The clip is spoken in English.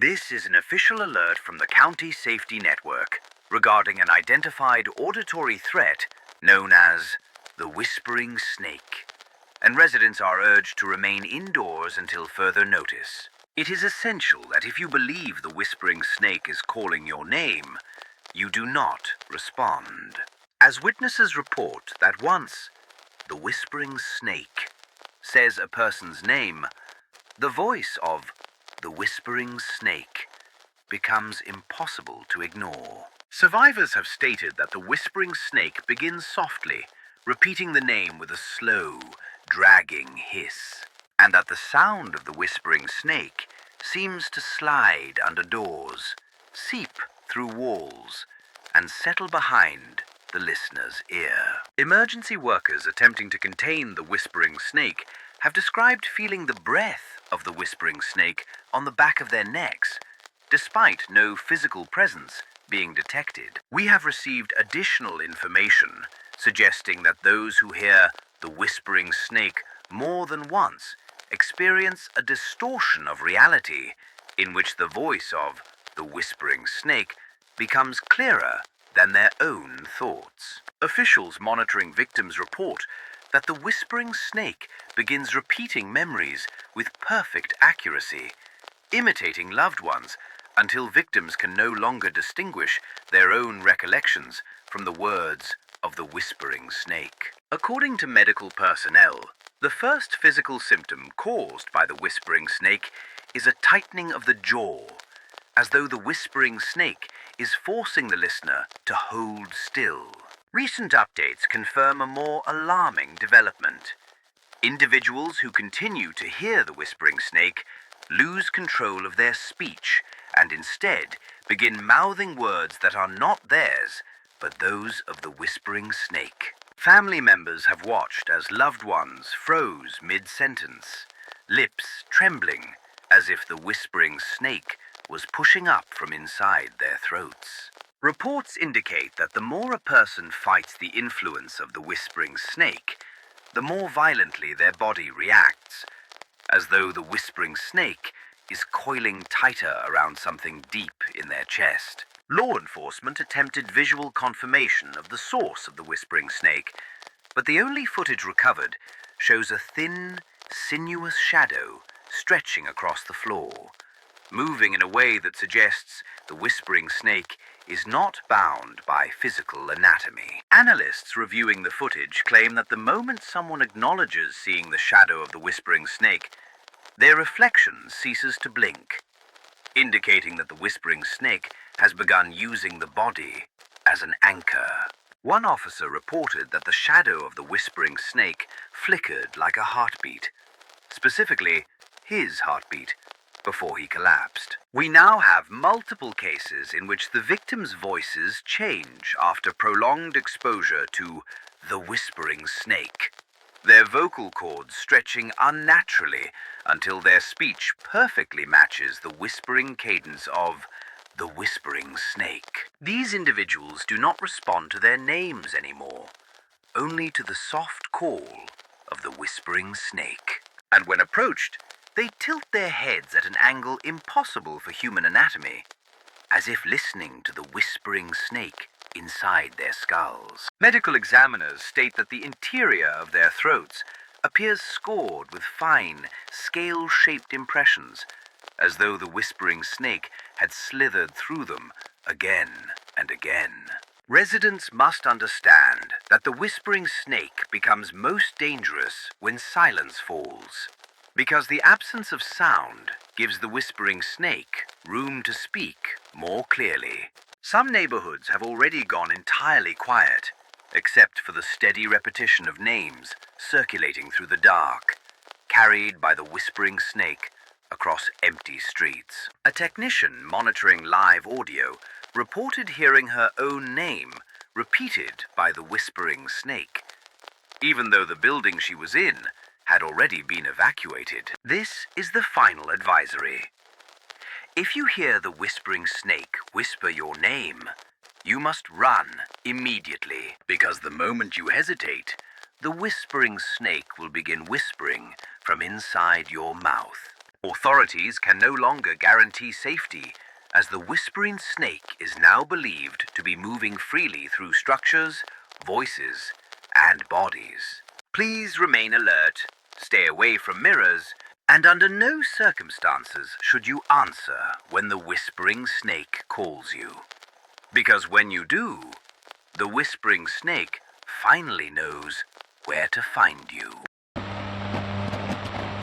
This is an official alert from the County Safety Network regarding an identified auditory threat known as the Whispering Snake, and residents are urged to remain indoors until further notice. It is essential that if you believe the Whispering Snake is calling your name, you do not respond. As witnesses report that once the Whispering Snake says a person's name, the voice of the Whispering Snake becomes impossible to ignore. Survivors have stated that the Whispering Snake begins softly, repeating the name with a slow, dragging hiss, and that the sound of the Whispering Snake seems to slide under doors, seep through walls, and settle behind the listener's ear. Emergency workers attempting to contain the Whispering Snake have described feeling the breath of the Whispering Snake on the back of their necks, despite no physical presence being detected. We have received additional information suggesting that those who hear the Whispering Snake more than once experience a distortion of reality in which the voice of the Whispering Snake becomes clearer than their own thoughts. Officials monitoring victims report that the Whispering Snake begins repeating memories with perfect accuracy, imitating loved ones until victims can no longer distinguish their own recollections from the words of the Whispering Snake. According to medical personnel, the first physical symptom caused by the Whispering Snake is a tightening of the jaw, as though the Whispering Snake is forcing the listener to hold still. Recent updates confirm a more alarming development. Individuals who continue to hear the Whispering Snake lose control of their speech and instead begin mouthing words that are not theirs, but those of the Whispering Snake. Family members have watched as loved ones froze mid-sentence, lips trembling as if the Whispering Snake was pushing up from inside their throats. Reports indicate that the more a person fights the influence of the Whispering Snake, the more violently their body reacts, as though the Whispering Snake is coiling tighter around something deep in their chest. Law enforcement attempted visual confirmation of the source of the Whispering Snake, but the only footage recovered shows a thin, sinuous shadow stretching across the floor, moving in a way that suggests the Whispering Snake is not bound by physical anatomy. Analysts reviewing the footage claim that the moment someone acknowledges seeing the shadow of the Whispering Snake, their reflection ceases to blink, indicating that the Whispering Snake has begun using the body as an anchor. One officer reported that the shadow of the Whispering Snake flickered like a heartbeat, specifically his heartbeat, before he collapsed. We now have multiple cases in which the victims' voices change after prolonged exposure to the Whispering Snake, their vocal cords stretching unnaturally until their speech perfectly matches the whispering cadence of the Whispering Snake. These individuals do not respond to their names anymore, only to the soft call of the Whispering Snake. And when approached, they tilt their heads at an angle impossible for human anatomy, as if listening to the Whispering Snake inside their skulls. Medical examiners state that the interior of their throats appears scored with fine, scale-shaped impressions, as though the Whispering Snake had slithered through them again and again. Residents must understand that the Whispering Snake becomes most dangerous when silence falls, because the absence of sound gives the Whispering Snake room to speak more clearly. Some neighborhoods have already gone entirely quiet, except for the steady repetition of names circulating through the dark, carried by the Whispering Snake across empty streets. A technician monitoring live audio reported hearing her own name repeated by the Whispering Snake, even though the building she was in had already been evacuated. This is the final advisory. If you hear the Whispering Snake whisper your name, you must run immediately, because the moment you hesitate, the Whispering Snake will begin whispering from inside your mouth. Authorities can no longer guarantee safety, as the Whispering Snake is now believed to be moving freely through structures, voices, and bodies. Please remain alert, stay away from mirrors, and under no circumstances should you answer when the Whispering Snake calls you. Because when you do, the Whispering Snake finally knows where to find you.